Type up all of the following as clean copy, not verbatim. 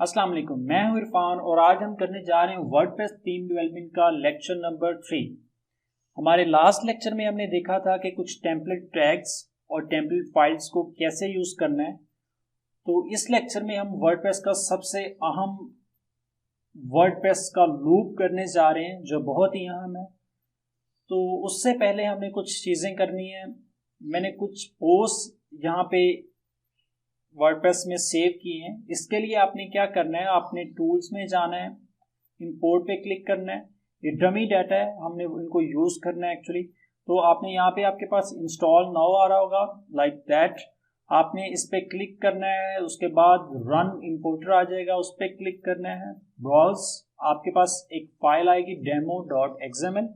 अस्सलाम वालेकुम, मैं हूं इरफान और आज हम करने जा रहे हैं वर्डप्रेस थीम डेवलपमेंट का लेक्चर नंबर 3। हमारे लास्ट लेक्चर में हमने देखा था कि कुछ टेम्पलेट टैग्स और टेम्पलेट फाइल्स को कैसे यूज करना है। तो इस लेक्चर में हम वर्डप्रेस का सबसे अहम वर्डप्रेस का लूप करने जा रहे हैं जो बहुत ही अहम है। तो उससे पहले हमें कुछ चीज़ें करनी है। मैंने कुछ पोस्ट यहाँ पे वर्डप्रेस में सेव किए हैं। इसके लिए आपने क्या करना है, आपने टूल्स में जाना है, इंपोर्ट पे क्लिक करना है। ये डमी डाटा है, हमने इनको यूज़ करना है एक्चुअली। तो आपने यहाँ पे आपके पास इंस्टॉल नाउ आ रहा होगा लाइक दैट, आपने इस पे क्लिक करना है। उसके बाद रन इंपोर्टर आ जाएगा, उस पर क्लिक करना है। ब्राउज, आपके पास एक फाइल आएगी demo.xml,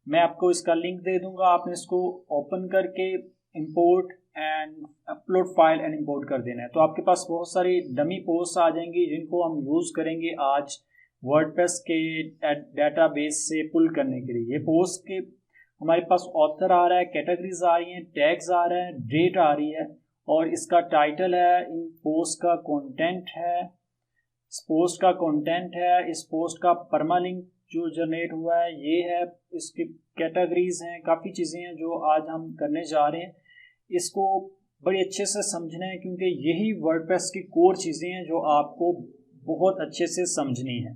मैं आपको इसका लिंक दे दूंगा। आपने इसको ओपन करके import and upload file and import कर देना है। तो आपके पास बहुत सारी डमी पोस्ट आ जाएंगी जिनको हम यूज़ करेंगे आज वर्डप्रेस के डेटाबेस से पुल करने के लिए। ये पोस्ट के हमारे पास ऑथर आ रहा है, कैटेगरीज आ रही हैं, टैग्स आ रहे हैं, डेट आ रही है और इसका टाइटल है, इन पोस्ट का कंटेंट है, इस पोस्ट का कंटेंट है, इस पोस्ट का परमालिंक जो जनरेट हुआ है ये है, इसकी कैटेगरीज हैं, काफ़ी चीज़ें हैं जो आज हम करने जा रहे हैं। इसको बड़ी अच्छे से समझना है क्योंकि यही वर्डप्रेस की कोर चीज़ें हैं जो आपको बहुत अच्छे से समझनी है।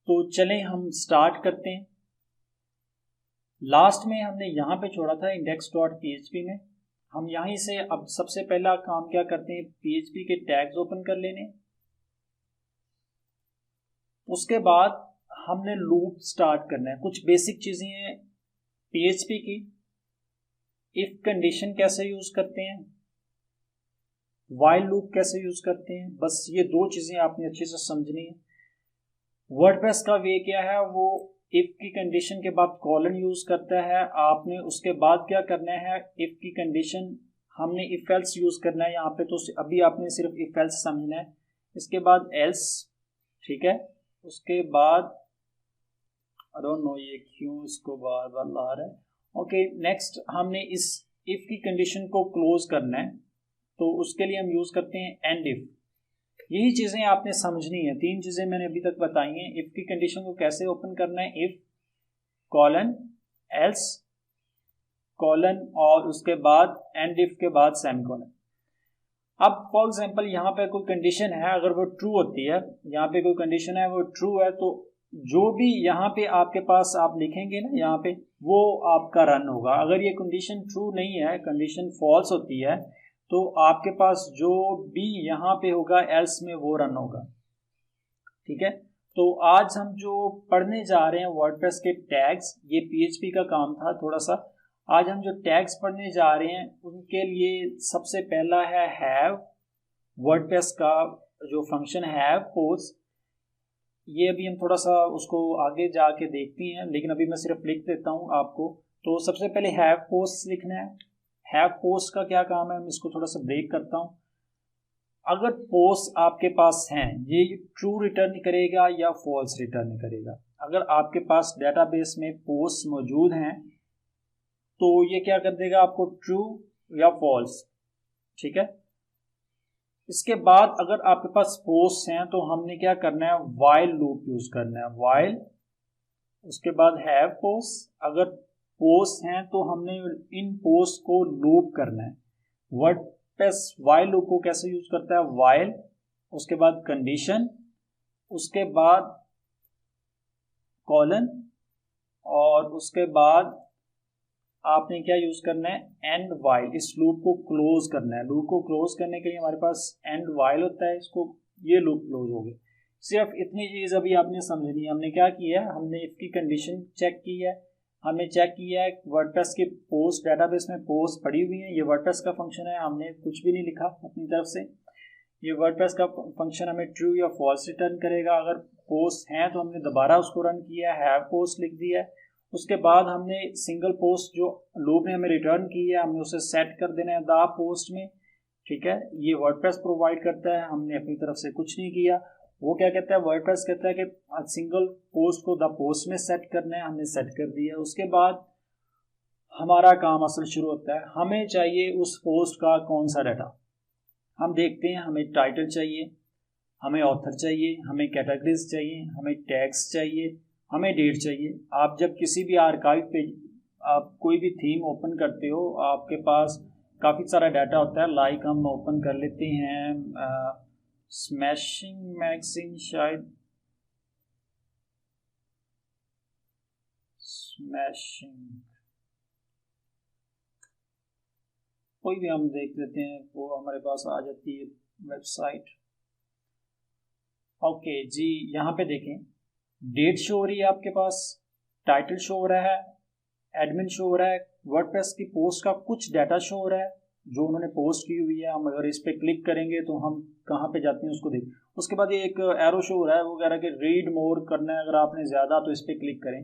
तो चलें हम स्टार्ट करते हैं। लास्ट में हमने यहाँ पे छोड़ा था index.php में। हम यहीं से अब सबसे पहला काम क्या करते हैं, PHP के टैग्स ओपन कर लेने। उसके बाद हमने लूप स्टार्ट करना है। कुछ बेसिक चीज़ें हैं PHP की। इफ कंडीशन कैसे यूज करते हैं, वाइल लूप कैसे यूज करते हैं, बस ये दो चीज़ें आपने अच्छे से समझनी है। वर्डप्रेस का वे क्या है, वो इफ की कंडीशन के बाद कॉलन यूज करता है। आपने उसके बाद क्या करना है, इफ की कंडीशन हमने इफ एल्स यूज करना है यहाँ पे। तो अभी आपने सिर्फ इफ एल्स समझना है। इसके बाद एल्स, ठीक है। उसके बाद आई डोंट नो ये क्यों इसको बार बार ला रहा है। ओके, नेक्स्ट हमने इस इफ की कंडीशन को क्लोज करना है, तो उसके लिए हम यूज करते हैं एंड इफ। यही चीजें आपने समझनी है। तीन चीजें मैंने अभी तक बताई हैं। इफ की कंडीशन को कैसे ओपन करना है, इफ कॉलन एल्स कॉलन और उसके बाद एंड इफ के बाद सेमीकोलन। अब फॉर एग्जांपल यहाँ पे कोई कंडीशन है, अगर वो ट्रू होती है, यहाँ पे कोई कंडीशन है वो ट्रू है, तो जो भी यहाँ पे आपके पास आप लिखेंगे ना यहाँ पे, वो आपका रन होगा। अगर ये कंडीशन ट्रू नहीं है, कंडीशन फॉल्स होती है, तो आपके पास जो भी यहाँ पे होगा एल्स में वो रन होगा। ठीक है। तो आज हम जो पढ़ने जा रहे हैं वर्डप्रेस के टैग्स, ये PHP का काम था थोड़ा सा। आज हम जो टैग्स पढ़ने जा रहे हैं उनके लिए सबसे पहला है हैव। वर्डप्रेस का जो फंक्शन हैव पोस्ट, ये अभी हम थोड़ा सा उसको आगे जाके देखते हैं, लेकिन अभी मैं सिर्फ लिख देता हूँ आपको। तो सबसे पहले हैव पोस्ट लिखना है। हैव पोस्ट का क्या काम है, मैं इसको थोड़ा सा ब्रेक करता हूँ। अगर पोस्ट आपके पास हैं, ये ट्रू रिटर्न करेगा या फॉल्स रिटर्न करेगा। अगर आपके पास डेटाबेस में पोस्ट मौजूद हैं तो ये क्या कर देगा आपको, ट्रू या फॉल्स। ठीक है। इसके बाद अगर आपके पास पोस्ट हैं तो हमने क्या करना है, वाइल लूप यूज करना है। वाइल, उसके बाद हैव पोस्ट। अगर पोस्ट हैं तो हमने इन पोस्ट को लूप करना है। वर्डप्रेस वाइल लूप को कैसे यूज करता है, वाइल, उसके बाद कंडीशन, उसके बाद कॉलन और उसके बाद आपने क्या यूज करना है, एंड वाइल। इस लूप को क्लोज करना है। लूप को क्लोज करने के लिए हमारे पास एंड वाइल होता है, इसको ये लूप क्लोज हो गई। सिर्फ इतनी चीज अभी आपने समझनी है। हमने क्या किया है, हमने इफ की कंडीशन चेक की है, हमने चेक किया है वर्डप्रेस के पोस्ट डेटाबेस में पोस्ट पड़ी हुई है। ये वर्डप्रेस का फंक्शन है, हमने कुछ भी नहीं लिखा अपनी तरफ से। ये वर्डप्रेस का फंक्शन हमें ट्रू या फॉल्स रिटर्न करेगा। अगर पोस्ट हैं तो हमने दोबारा उसको रन किया है, हैव पोस्ट लिख दिया है। उसके बाद हमने सिंगल पोस्ट जो लूप ने हमें रिटर्न की है, हमने उसे सेट कर देना है द पोस्ट में। ठीक है, ये वर्डप्रेस प्रोवाइड करता है, हमने अपनी तरफ से कुछ नहीं किया। वो क्या कहता है, वर्डप्रेस कहता है कि सिंगल पोस्ट को द पोस्ट में सेट करना है, हमने सेट कर दिया। उसके बाद हमारा काम असल शुरू होता है। हमें चाहिए उस पोस्ट का कौन सा डाटा। हम देखते हैं, हमें टाइटल चाहिए, हमें ऑथर चाहिए, हमें कैटेगरीज चाहिए, हमें टैग्स चाहिए, हमें डेट चाहिए। आप जब किसी भी आर्काइव पे आप कोई भी थीम ओपन करते हो, आपके पास काफ़ी सारा डाटा होता है। लाइक हम ओपन कर लेते हैं स्मैशिंग मैगजीन, शायद स्मैशिंग, कोई भी हम देख लेते हैं, वो हमारे पास आ जाती है वेबसाइट। ओके जी, यहाँ पे देखें, डेट शो हो रही है आपके पास, टाइटल शो हो रहा है, एडमिन शो हो रहा है, वर्डप्रेस की पोस्ट का कुछ डाटा शो हो रहा है जो उन्होंने पोस्ट की हुई है। हम अगर इस पर क्लिक करेंगे तो हम कहाँ पे जाते हैं उसको देख। उसके बाद ये एक एरो शो हो रहा है, वो कह रहा है कि रीड मोर करना है अगर आपने ज़्यादा, तो इस पर क्लिक करें।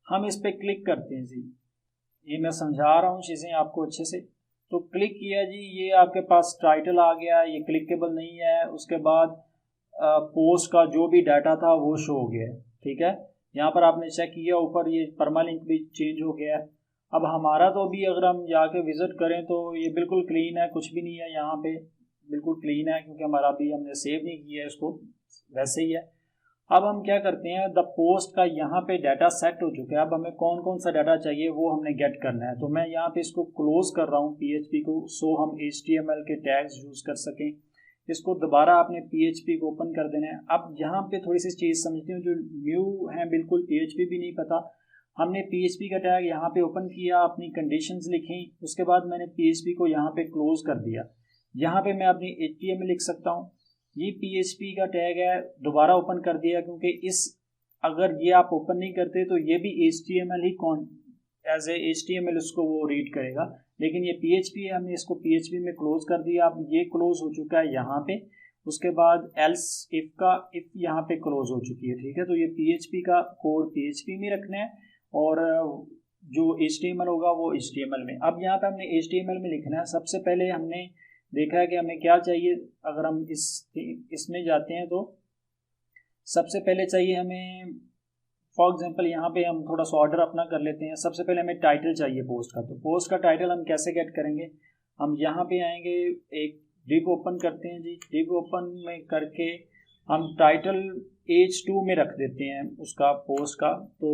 हम इस पर क्लिक करते हैं जी, ये मैं समझा रहा हूँ चीज़ें आपको अच्छे से। तो क्लिक किया जी, ये आपके पास टाइटल आ गया, ये क्लिकेबल नहीं है। उसके बाद पोस्ट का जो भी डाटा था वो शो हो गया है, ठीक है। यहाँ पर आपने चेक किया, ऊपर ये परमालिंक भी चेंज हो गया है। अब हमारा तो भी अगर हम जाके विज़िट करें तो ये बिल्कुल क्लीन है, कुछ भी नहीं है यहाँ पे, बिल्कुल क्लीन है, क्योंकि हमारा भी हमने सेव नहीं किया है इसको, वैसे ही है। अब हम क्या करते हैं, द पोस्ट का यहाँ पे डाटा सेट हो चुका है। अब हमें कौन कौन सा डाटा चाहिए वो हमने गेट करना है। तो मैं यहाँ पे इसको क्लोज कर रहा हूँ PHP को, सो हम HTML के टैग्स यूज़ कर सकें। इसको दोबारा आपने PHP को ओपन कर देना है। अब यहाँ पे थोड़ी सी चीज़ समझते हैं, जो न्यू है, बिल्कुल PHP भी नहीं पता, हमने PHP का टैग यहाँ पे ओपन किया, अपनी कंडीशंस लिखी, उसके बाद मैंने PHP को यहाँ पे क्लोज कर दिया। यहाँ पे मैं अपनी HTML लिख सकता हूँ, ये PHP का टैग है, दोबारा ओपन कर दिया, क्योंकि इस अगर ये आप ओपन नहीं करते तो ये भी HTML ही एज ए HTML उसको वो रीड करेगा, लेकिन ये PHP है, हमने इसको PHP में क्लोज कर दिया। अब ये क्लोज हो चुका है यहाँ पे। उसके बाद एल्स इफ यहाँ पे क्लोज हो चुकी है, ठीक है। तो ये PHP का कोड PHP में रखना है और जो HTML होगा वो HTML में। अब यहाँ पे हमने HTML में लिखना है। सबसे पहले हमने देखा है कि हमें क्या चाहिए। अगर हम इसमें जाते हैं तो सबसे पहले चाहिए हमें, फॉर एग्जांपल यहाँ पे हम थोड़ा सा ऑर्डर अपना कर लेते हैं। सबसे पहले हमें टाइटल चाहिए पोस्ट का। तो पोस्ट का टाइटल हम कैसे गेट करेंगे, हम यहाँ पे आएंगे, एक डिव ओपन करते हैं जी, डिव ओपन में करके हम टाइटल H2 में रख देते हैं उसका, पोस्ट का। तो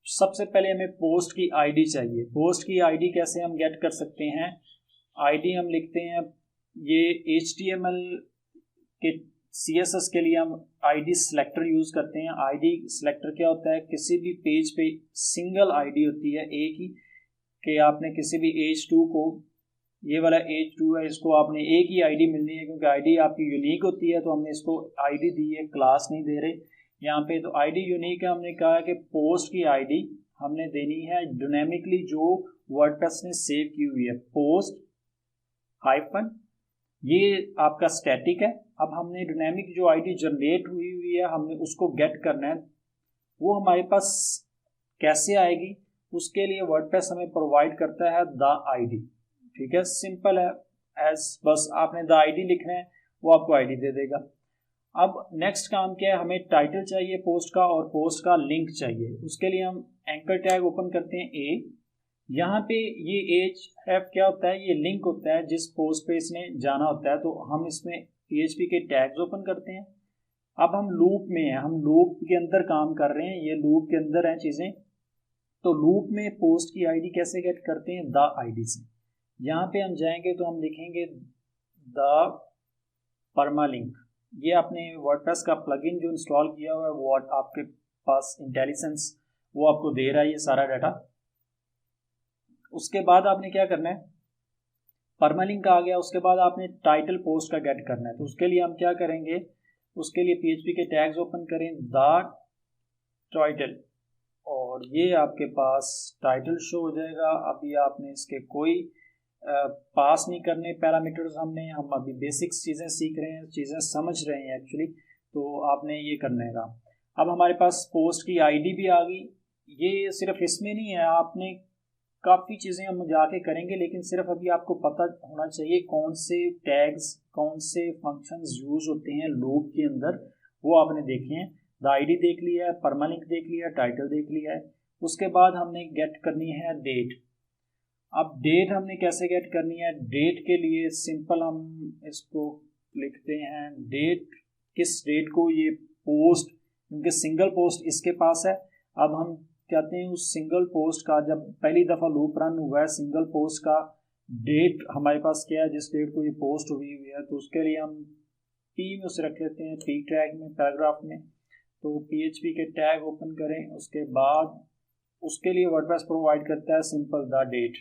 सबसे पहले हमें पोस्ट की ID चाहिए। पोस्ट की ID कैसे हम गेट कर सकते हैं, ID हम लिखते हैं, ये HTML के CSS के लिए हम ID सिलेक्टर यूज़ करते हैं। ID सिलेक्टर क्या होता है, किसी भी पेज पे सिंगल ID होती है एक ही, कि आपने किसी भी H2 को, ये वाला H2 है, इसको आपने एक ही ID मिलनी है, क्योंकि ID आपकी यूनिक होती है। तो हमने इसको ID दी है, क्लास नहीं दे रहे यहाँ पे। तो ID यूनिक है, हमने कहा कि पोस्ट की ID हमने देनी है डायनेमिकली जो वर्डप्रेस ने सेव की हुई है, पोस्ट हाइफन, ये आपका स्टैटिक है। अब हमने डायनेमिक जो ID जनरेट हुई है, हमने उसको गेट करना है। वो हमारे पास कैसे आएगी, उसके लिए वर्डप्रेस हमें प्रोवाइड करता है द ID, ठीक है, सिंपल है एज, बस आपने द ID लिखना है, वो आपको ID दे देगा। अब नेक्स्ट काम क्या है, हमें टाइटल चाहिए पोस्ट का और पोस्ट का लिंक चाहिए। उसके लिए हम एंकर टैग ओपन करते हैं A, यहाँ पे ये HF क्या होता है, ये लिंक होता है जिस पोस्ट पे इसने जाना होता है। तो हम इसमें PHP के टैग्स ओपन करते हैं। अब हम लूप में हैं, हम लूप के अंदर काम कर रहे हैं, ये लूप के अंदर हैं चीज़ें। तो लूप में पोस्ट की ID कैसे गेट करते हैं, द ID से। यहाँ पे हम जाएंगे तो हम लिखेंगे द परमालिंक। ये आपने वर्डप्रेस का प्लगइन जो इंस्टॉल किया हुआ है, वो आपके पास इंटेलिजेंस वो आपको दे रहा है ये सारा डाटा। उसके बाद आपने क्या करना है, परमालिंक आ गया, उसके बाद आपने टाइटल पोस्ट का गेट करना है। तो उसके लिए हम क्या करेंगे, उसके लिए PHP के टैग्स ओपन करें, द टाइटल, और ये आपके पास टाइटल शो हो जाएगा। अभी आपने इसके कोई पास नहीं करने पैरामीटर्स, हम अभी बेसिक्स चीज़ें सीख रहे हैं, चीज़ें समझ रहे हैं एक्चुअली, तो आपने ये करने का। अब हमारे पास पोस्ट की ID भी आ गई। ये सिर्फ इसमें नहीं है, आपने काफ़ी चीज़ें हम जाके करेंगे, लेकिन सिर्फ अभी आपको पता होना चाहिए कौन से टैग्स, कौन से फंक्शंस यूज़ होते हैं लूप के अंदर, वो आपने देखे हैं। द ID देख लिया है, परमालिंक देख लिया है, टाइटल देख लिया है। उसके बाद हमने गेट करनी है डेट। अब डेट हमने कैसे गेट करनी है? डेट के लिए सिंपल हम इसको लिखते हैं डेट, किस डेट को ये पोस्ट, क्योंकि सिंगल पोस्ट इसके पास है। अब हम कहते हैं उस सिंगल पोस्ट का, जब पहली दफ़ा लूप रन हुआ है सिंगल पोस्ट का डेट हमारे पास क्या है, जिस डेट को ये पोस्ट हुई है, तो उसके लिए हम पी में उसे रख लेते हैं, पी टैग में, पैराग्राफ में। तो PHP के टैग ओपन करें, उसके बाद उसके लिए वर्डप्रेस प्रोवाइड करता है सिंपल द डेट।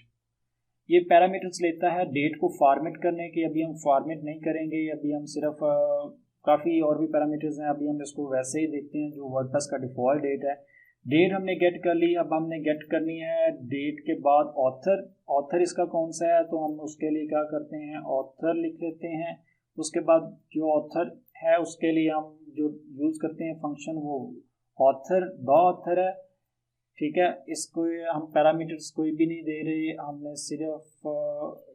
ये पैरामीटर्स लेता है डेट को फॉर्मेट करने के। अभी हम फॉर्मेट नहीं करेंगे, अभी हम सिर्फ काफ़ी और भी पैरामीटर्स हैं, अभी हम इसको वैसे ही देखते हैं जो वर्डप्रेस का डिफ़ॉल्ट डेट है। डेट हमने गेट कर ली। अब हमने गेट करनी है डेट के बाद ऑथर। ऑथर इसका कौन सा है, तो हम उसके लिए क्या करते हैं, ऑथर लिख लेते हैं। उसके बाद जो ऑथर है उसके लिए हम जो यूज़ करते हैं फंक्शन, वो ऑथर द ऑथर है। ठीक है, इसको हम पैरामीटर्स कोई भी नहीं दे रहे, हमने सिर्फ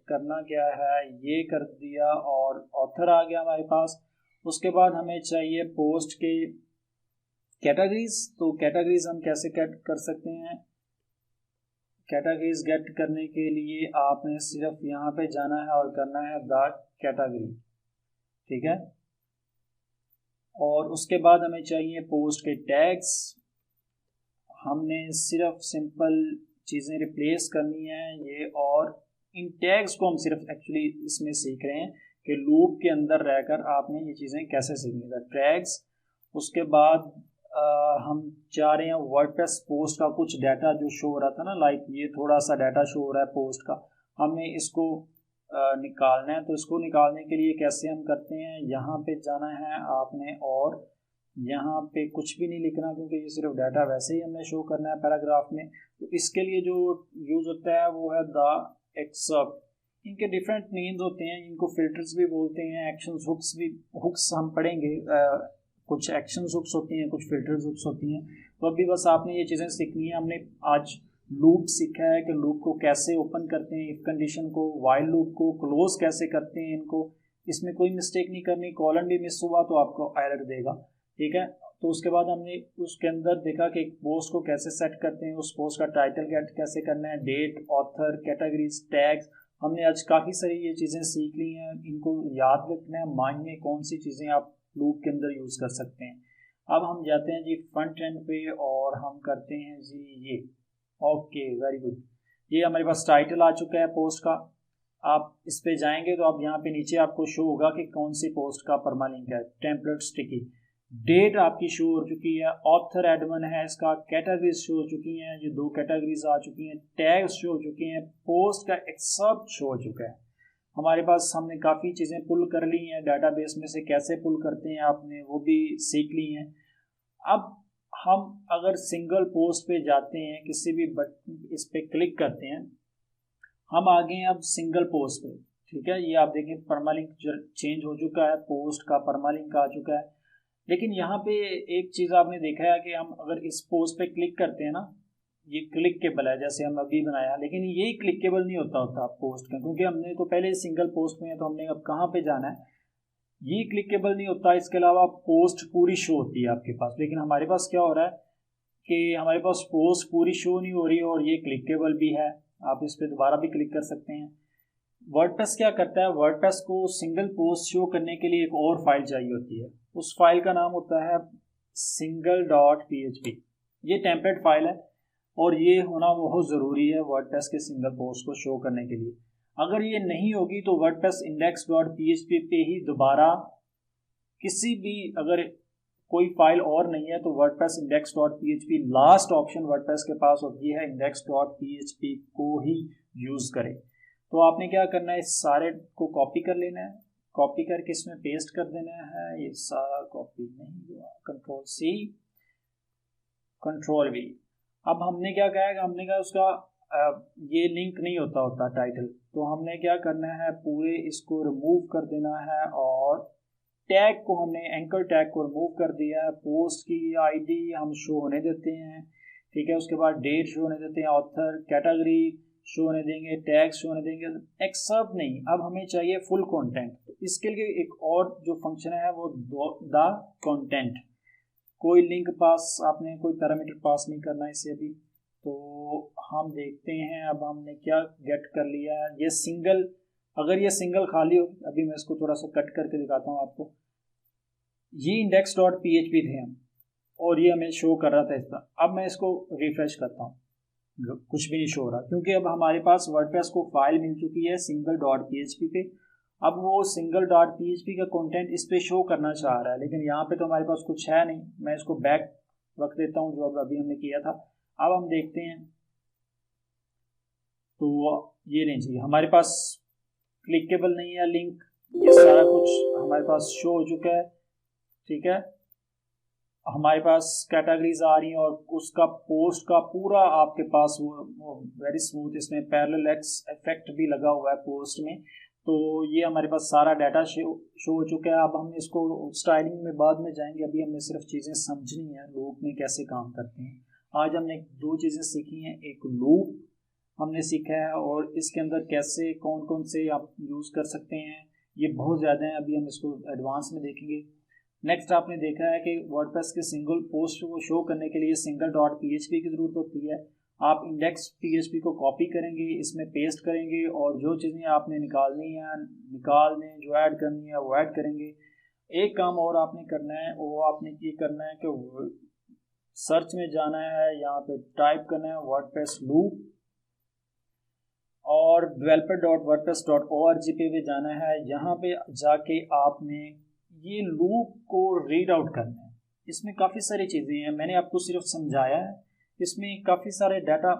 करना क्या है, ये कर दिया और ऑथर आ गया हमारे पास। उसके बाद हमें चाहिए पोस्ट के कैटेगरीज। तो कैटेगरीज हम कैसे गेट कर सकते हैं? कैटेगरीज गेट करने के लिए आपने सिर्फ यहाँ पे जाना है और करना है द कैटेगरी। ठीक है, और उसके बाद हमें चाहिए पोस्ट के टैग्स। हमने सिर्फ सिंपल चीज़ें रिप्लेस करनी है ये, और इन टैग्स को हम सिर्फ एक्चुअली इसमें सीख रहे हैं कि लूप के अंदर रहकर आपने ये चीज़ें कैसे सीखनी है, टैग्स। उसके बाद हम चाह रहे हैं वर्डप्रेस पोस्ट का कुछ डाटा जो शो हो रहा था ना, लाइक ये थोड़ा सा डाटा शो हो रहा है पोस्ट का, हमें इसको निकालना है। तो इसको निकालने के लिए कैसे हम करते हैं, यहाँ पे जाना है आपने और यहाँ पे कुछ भी नहीं लिखना, क्योंकि ये सिर्फ डाटा वैसे ही हमने शो करना है पैराग्राफ में। तो इसके लिए जो यूज़ होता है वो है द एक्सेप्ट। इनके डिफरेंट मीन्स होते हैं, इनको फिल्टर्स भी बोलते हैं, एक्शंस हुक्स भी, हुक्स हम पढ़ेंगे, कुछ एक्शंस हुक्स होती हैं, कुछ फिल्टर्स हुक्स होती हैं। तो अभी बस आपने ये चीज़ें सीखनी है। हमने आज लूप सीखा है कि लूप को कैसे ओपन करते हैं, इफ कंडीशन को, वाइल लूप को क्लोज कैसे करते हैं। इनको इसमें कोई मिस्टेक नहीं करनी, कॉलन भी मिस हुआ तो आपको एरर देगा। ठीक है, तो उसके बाद हमने उसके अंदर देखा कि एक पोस्ट को कैसे सेट करते हैं, उस पोस्ट का टाइटल कैसे करना है, डेट, ऑथर, कैटेगरीज, टैग्स। हमने आज काफ़ी सारी ये चीज़ें सीख ली हैं, इनको याद रखना है माइंड में, कौन सी चीज़ें आप लूप के अंदर यूज़ कर सकते हैं। अब हम जाते हैं जी फ्रंट एंड पे और हम करते हैं जी ये, ओके वेरी गुड। ये हमारे पास टाइटल आ चुका है पोस्ट का। आप इस पे जाएंगे तो आप यहाँ पे नीचे आपको शो होगा कि कौन सी पोस्ट का परमालिंक है, टेम्पलेट स्टिकी। डेट आपकी शो हो चुकी है, ऑथर एडमिन है इसका, कैटेगरीज शो हो चुकी हैं, ये 2 कैटेगरीज आ चुकी हैं, टैग्स शो हो चुके हैं, पोस्ट का एक्सेप्ट शो हो चुका है हमारे पास। हमने काफ़ी चीज़ें पुल कर ली हैं डाटाबेस में से, कैसे पुल करते हैं आपने वो भी सीख ली हैं। अब हम अगर सिंगल पोस्ट पे जाते हैं, किसी भी बटन इस पे क्लिक करते हैं, हम आ गए हैं अब सिंगल पोस्ट पे। ठीक है, ये आप देखें परमालिंक चेंज हो चुका है, पोस्ट का परमालिंक आ चुका है। लेकिन यहाँ पे एक चीज़ आपने देखा है कि हम अगर इस पोस्ट पे क्लिक करते हैं ना, ये क्लिकेबल है जैसे हम अभी बनाया, लेकिन ये क्लिकेबल नहीं होता पोस्ट का, क्योंकि हमने तो पहले सिंगल पोस्ट में है, तो हमने अब कहाँ पे जाना है, ये क्लिकेबल नहीं होता। इसके अलावा पोस्ट पूरी शो होती है आपके पास, लेकिन हमारे पास क्या हो रहा है कि हमारे पास पोस्ट पूरी शो नहीं हो रही है और ये क्लिकेबल भी है। आप इस पर दोबारा भी क्लिक कर सकते हैं। वर्डप्रेस क्या करता है, वर्डप्रेस को सिंगल पोस्ट शो करने के लिए एक और फाइल चाहिए होती है, उस फाइल का नाम होता है single.php। ये टेम्पलेट फाइल है और ये होना बहुत ज़रूरी है वर्डप्रेस के सिंगल पोस्ट को शो करने के लिए। अगर ये नहीं होगी तो वर्डप्रेस index.php पे ही दोबारा किसी भी, अगर कोई फाइल और नहीं है तो WordPress index.php last option WordPress के पास होती है, index.php को ही यूज़ करें। तो आपने क्या करना है, इस सारे को कॉपी कर लेना है, कॉपी करके इसमें पेस्ट कर देना है। ये सारा कॉपी नहीं हुआ, Ctrl+C Ctrl+V। अब हमने क्या कहा है, हमने कहा उसका ये लिंक नहीं होता टाइटल, तो हमने क्या करना है, पूरे इसको रिमूव कर देना है और टैग को हमने एंकर टैग को रिमूव कर दिया है। पोस्ट की आईडी हम शो होने देते हैं, ठीक है। उसके बाद डेट शो होने देते हैं, ऑथर, कैटेगरी शो होने देंगे, टैग शो होने देंगे, एक्सेप्ट नहीं। अब हमें चाहिए फुल कंटेंट, तो इसके लिए एक और जो फंक्शन है वो द कंटेंट। कोई लिंक पास, आपने कोई पैरामीटर पास नहीं करना इसे अभी, तो हम देखते हैं अब हमने क्या गेट कर लिया है। ये सिंगल, अगर ये सिंगल खाली हो, अभी मैं इसको थोड़ा सा कट करके दिखाता हूँ आपको। ये इंडेक्स डॉट PHP थे हम, और ये हमें शो कर रहा था इस पर। अब मैं इसको रिफ्रेश करता हूँ, कुछ भी नहीं शो हो रहा, क्योंकि अब हमारे पास वर्डप्रेस को फाइल मिल चुकी है सिंगल डॉट PHP पे। अब वो सिंगल डॉट PHP का कंटेंट इस पे शो करना चाह रहा है, लेकिन यहाँ पे तो हमारे पास कुछ है नहीं। मैं इसको बैक रख देता हूँ जो अभी हमने किया था। अब हम देखते हैं, तो ये नहीं चाहिए हमारे पास, क्लिकेबल नहीं है लिंक, ये सारा कुछ हमारे पास शो हो चुका है। ठीक है, हमारे पास कैटेगरीज आ रही हैं और उसका पोस्ट का पूरा आपके पास वो वेरी स्मूथ, इसमें पैरेलल एक्स इफेक्ट भी लगा हुआ है पोस्ट में। तो ये हमारे पास सारा डाटा शो हो चुका है। अब हम इसको स्टाइलिंग में बाद में जाएंगे, अभी हमने सिर्फ चीज़ें समझनी है लूप में कैसे काम करते हैं। आज हमने दो चीज़ें सीखी हैं, एक लूप हमने सीखा है और इसके अंदर कैसे कौन कौन से आप यूज़ कर सकते हैं, ये बहुत ज़्यादा है, अभी हम इसको एडवांस में देखेंगे। नेक्स्ट आपने देखा है कि वर्डप्रेस के सिंगल पोस्ट को शो करने के लिए सिंगल डॉट PHP की ज़रूरत होती है। आप इंडेक्स PHP को कॉपी करेंगे, इसमें पेस्ट करेंगे और जो चीज़ें आपने निकालनी है निकाल दें, जो ऐड करनी है वो ऐड करेंगे। एक काम और आपने करना है, वो आपने ये करना है कि सर्च में जाना है, यहाँ पे टाइप करना है वर्डप्रेस लूप और developer.wordpress.org पे जाना है। यहाँ पे जाके आपने ये लूप को रीड आउट करना है। इसमें काफ़ी सारी चीज़ें हैं, मैंने आपको सिर्फ समझाया है। इसमें काफ़ी सारे डाटा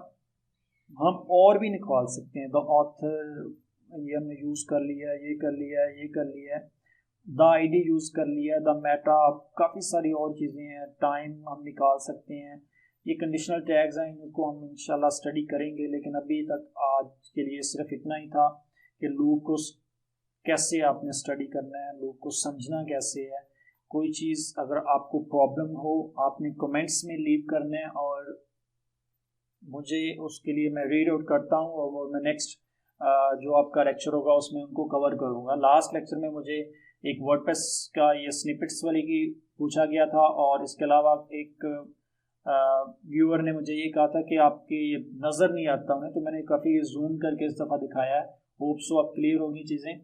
हम और भी निकाल सकते हैं। द ऑथर ये हमने यूज़ कर लिया, ये कर लिया, ये कर लिया, द ID यूज़ कर लिया, द मेटा, काफ़ी सारी और चीज़ें हैं। टाइम हम निकाल सकते हैं। ये कंडीशनल टैग्स हैं, इनको हम इंशाल्लाह स्टडी करेंगे, लेकिन अभी तक आज के लिए सिर्फ इतना ही था कि लूप को कैसे आपने स्टडी करना है, लूप को समझना कैसे है। कोई चीज़ अगर आपको प्रॉब्लम हो आपने कमेंट्स में लीव करना है और मुझे उसके लिए मैं रीड आउट करता हूँ और मैं नेक्स्ट जो आपका लेक्चर होगा उसमें उनको कवर करूँगा। लास्ट लेक्चर में मुझे एक वर्डप्रेस का ये स्निपेट्स वाली की पूछा गया था और इसके अलावा एक व्यूअर ने मुझे ये कहा था कि आपकी नज़र नहीं आता उन्हें, तो मैंने काफ़ी जूम करके इस दफ़ा दिखाया है। होप सो अब क्लियर होगी चीज़ें।